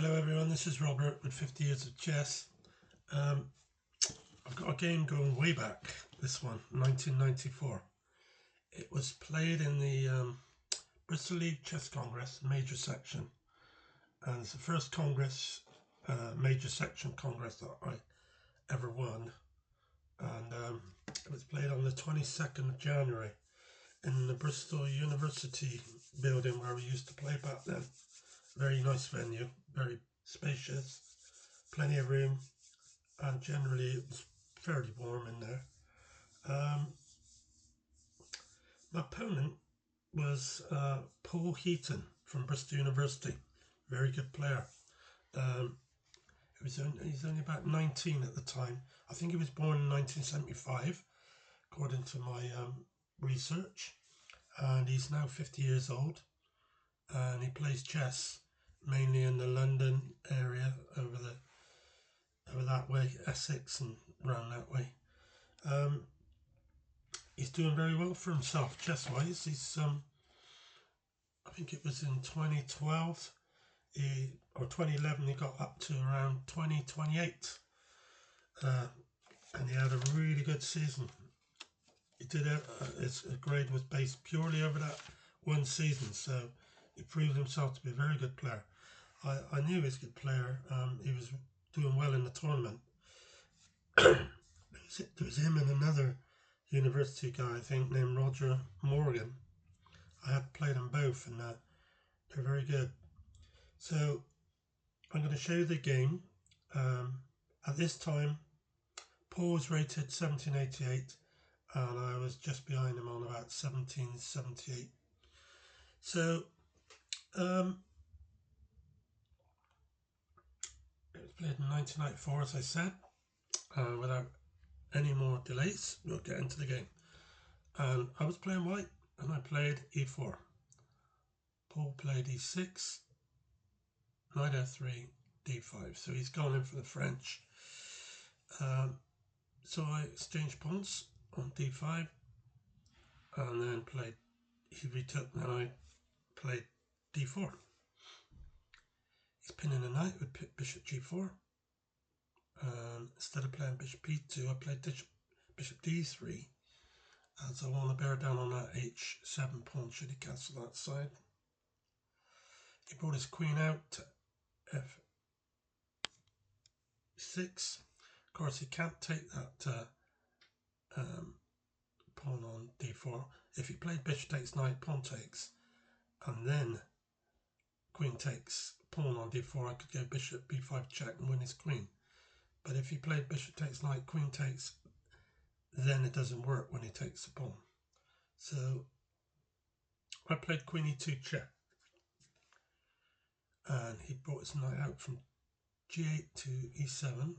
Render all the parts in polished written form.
Hello everyone, this is Robert with 50 Years of Chess. I've got a game going way back, this one, 1994. It was played in the Bristol League Chess Congress, major section. And it's the first Congress, major section Congress that I ever won. And it was played on the 22nd of January in the Bristol University building where we used to play back then. Very nice venue, very spacious, plenty of room, and generally it was fairly warm in there. My opponent was Paul Heaton from Bristol University, very good player. He's only about 19 at the time. I think he was born in 1975, according to my research, and he's now 50 years old, and he plays chess mainly in the London area, over that way, Essex and round that way. He's doing very well for himself chess-wise. He's I think it was in 2012 or 2011 he got up to around 2028, and he had a really good season. He did his grade was based purely over that one season, so he proved himself to be a very good player. I knew he was a good player. He was doing well in the tournament. There was him and another university guy, I think, named Roger Morgan. I had played them both, and they're very good. So I'm going to show you the game. At this time, Paul was rated 1788, and I was just behind him on about 1778. So it was played in 1994, as I said. Without any more delays, we'll get into the game. And I was playing white, and I played e4. Paul played e6, knight f3, d5. So he's gone in for the French. So I exchanged pawns on d5, and then he retook, and then I played d4. He's pinning a knight with bishop g4. Instead of playing bishop e2, I played bishop d3, as I want to bear down on that h7 pawn should he cancel that side. He brought his queen out to f6. Of course, he can't take that pawn on d4. If he played bishop takes knight, pawn takes, and then queen takes, pawn on d4, I could go bishop b5 check and win his queen. But if he played bishop takes knight, queen takes, then it doesn't work when he takes the pawn. So I played queen e2 check, and he brought his knight out from g8 to e7.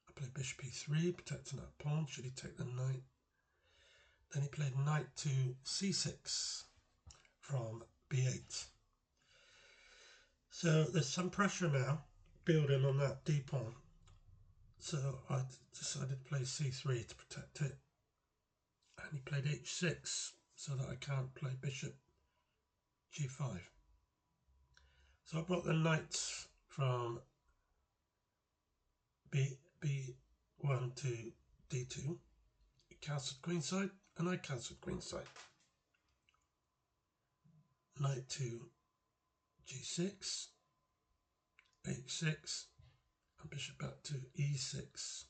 I played bishop e3, protecting that pawn should he take the knight. Then he played knight to c6 from b8. So there's some pressure now building on that d pawn. So I decided to play c3 to protect it, and he played h6 so that I can't play bishop g5. So I brought the knights from b1 to d2. He cancelled queenside, and I cancelled queenside. Knight to g6, h6, and bishop back to e6.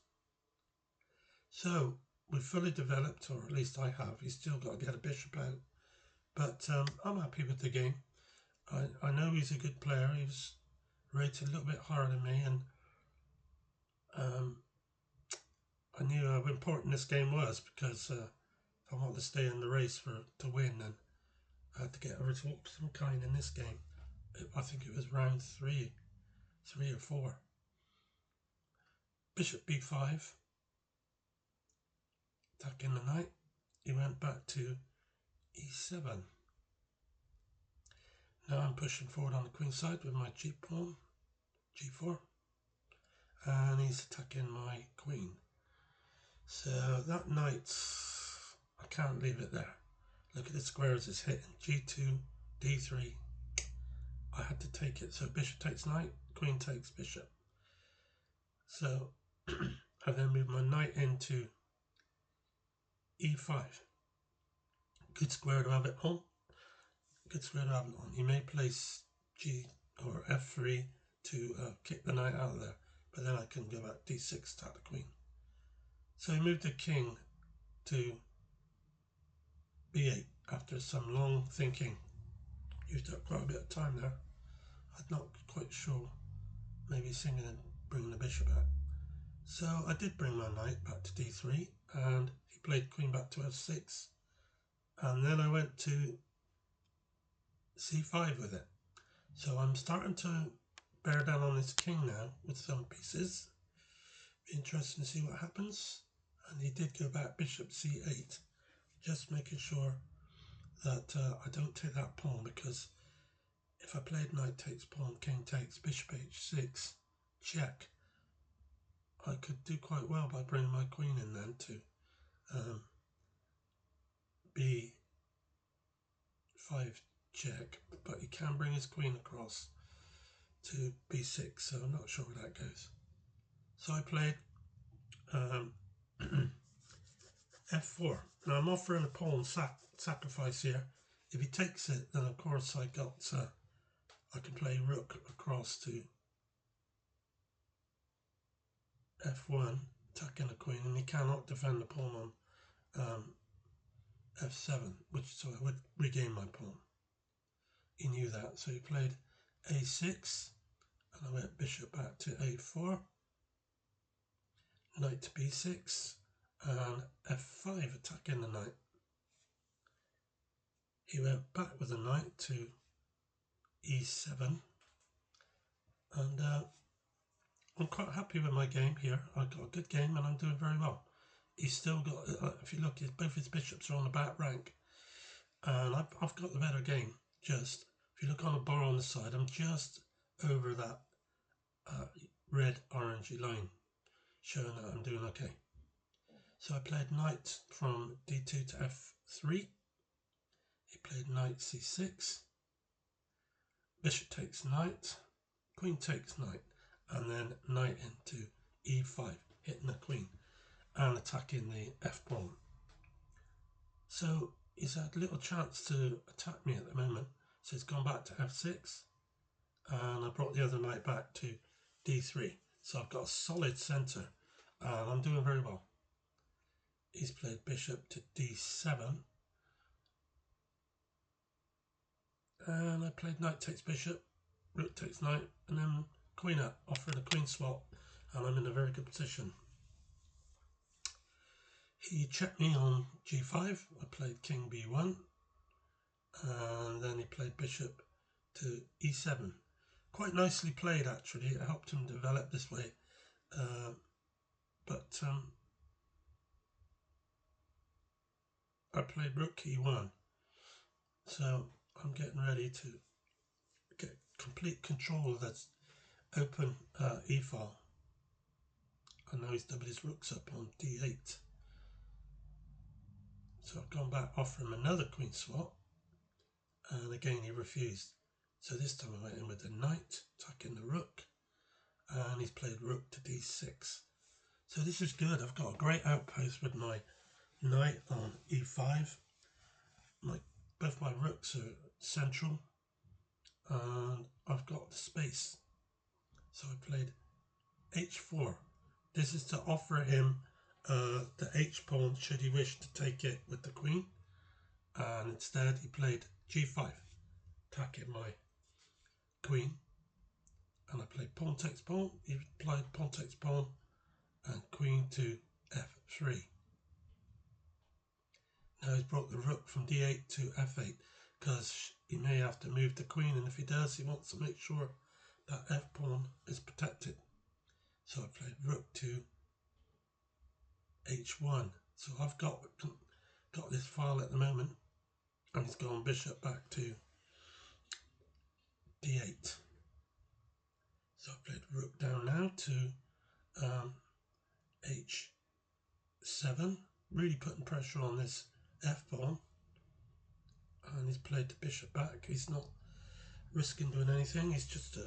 So we've fully developed, or at least I have. He's still got to get a bishop out, but I'm happy with the game. I know he's a good player. He was rated a little bit higher than me, and I knew how important this game was, because if I wanted to stay in the race to win, then I had to get a result of some kind in this game. I think it was round 3 or 4. Bishop b5, attacking the knight. He went back to e7. Now I'm pushing forward on the queen side with my g pawn, g4, and he's attacking my queen. So that knight, I can't leave it there. Look at the squares it's hitting, g2, d3. I had to take it. So bishop takes knight, queen takes bishop. So I then move my knight into e5. Good square to have it on. Good square to have it on. You may place g or f3 to kick the knight out of there, but then I can go back d6, attack the queen. So I moved the king to b8 after some long thinking. Used up quite a bit of time there. I'm not quite sure. Maybe thinking and bringing the bishop back. So I did bring my knight back to d3, and he played queen back to f6, and then I went to c5 with it. So I'm starting to bear down on this king now with some pieces. Be interesting to see what happens. And he did go back bishop c8, just making sure that I don't take that pawn, because if I played knight takes pawn, king takes, bishop h6, check, I could do quite well by bringing my queen in then to b5 check, but he can bring his queen across to b6, so I'm not sure where that goes. So I played f4. Now I'm offering a pawn sacrifice here. If he takes it, then of course I can play rook across to f1, attacking the queen, and he cannot defend the pawn on f7, so I would regain my pawn. He knew that, so he played a6, and I went bishop back to a4, knight to b6, and f5, attacking the knight. He went back with the knight to e7, and I'm quite happy with my game here. I got a good game and I'm doing very well. He's still got, if you look, both his bishops are on the back rank, and I've got the better game. Just, if you look on the bar on the side, I'm just over that red orangey line, showing that I'm doing okay. So I played knight from d2 to f3. He played knight c6, bishop takes knight, queen takes knight, and then knight into e5, hitting the queen and attacking the f-pawn. So he's had little chance to attack me at the moment. So he's gone back to f6, and I brought the other knight back to d3. So I've got a solid centre, and I'm doing very well. He's played bishop to d7, and I played knight takes bishop, rook takes knight, and then queen up, offering a queen swap, and I'm in a very good position. He checked me on g5, I played king b1, and then he played bishop to e7. Quite nicely played, actually. It helped him develop this way, but I played rook e1, so I'm getting ready to get complete control of this open e-file. I know he's doubled his rooks up on d8, so I've gone back, offering him another queen swap, and again he refused. So this time I went in with the knight, attacking the rook, and he's played rook to d6. So this is good. I've got a great outpost with my knight on e5. Both my rooks are central, and I've got the space. So I played h4. This is to offer him the h-pawn should he wish to take it with the queen, and instead he played g5, attacking my queen, and I played pawn takes pawn. He played pawn takes pawn and queen to f3. Now he's brought the rook from d8 to f8, because he may have to move the queen, and if he does, he wants to make sure that f-pawn is protected. So I played rook to h1. So I've got this file at the moment, and he's gone bishop back to d8. So I played rook down now to h7, really putting pressure on this f-pawn, and he's played the bishop back. He's not risking doing anything, he's just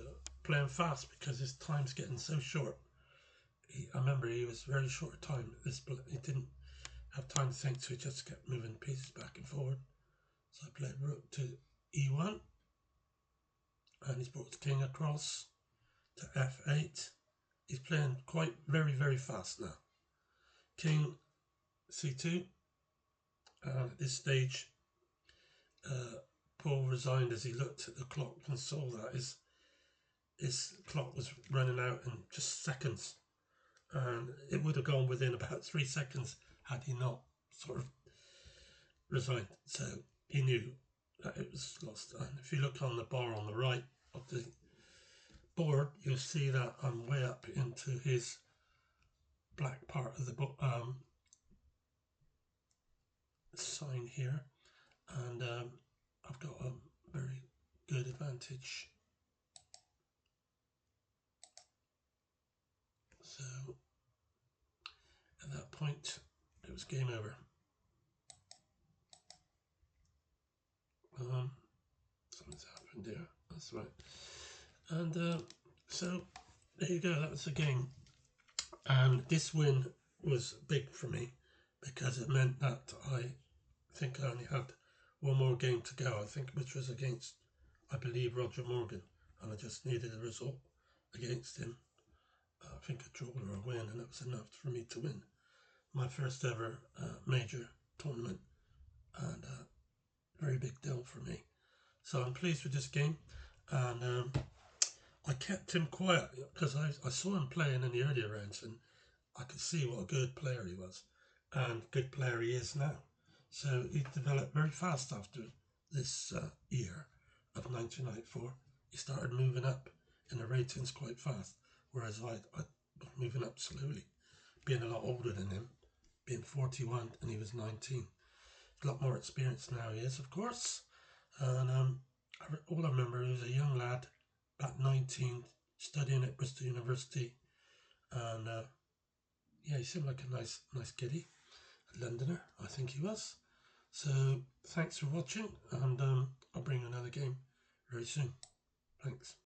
playing fast because his time's getting so short. I remember he was very short time. He didn't have time to think, so he just kept moving pieces back and forward. So I played rook to e1, and he's brought his king across to f8. He's playing very, very fast now. King c2, and at this stage, Paul resigned as he looked at the clock and saw that his clock was running out in just seconds, and it would have gone within about 3 seconds had he not sort of resigned. So he knew that it was lost. And if you look on the bar on the right of the board, you'll see that I'm way up into his black part of the sign here, and I've got a very good advantage. So at that point, it was game over. Something's happened there. That's right. And so there you go. That was the game. And this win was big for me because it meant that I think I only had one more game to go. I think which was against, I believe, Roger Morgan, and I just needed a result against him. I think a draw or a win, and that was enough for me to win my first ever major tournament, and very big deal for me. So I'm pleased with this game, and I kept him quiet because I saw him playing in the earlier rounds, and I could see what a good player he was, and good player he is now. So he developed very fast after this year of 1994. He started moving up in the ratings quite fast, whereas I was moving up slowly, being a lot older than him, being 41 and he was 19. A lot more experience now he is, of course. And all I remember, he was a young lad, about 19, studying at Bristol University, and yeah, he seemed like a nice kiddie, a Londoner, I think he was. So thanks for watching, and I'll bring you another game very soon. Thanks.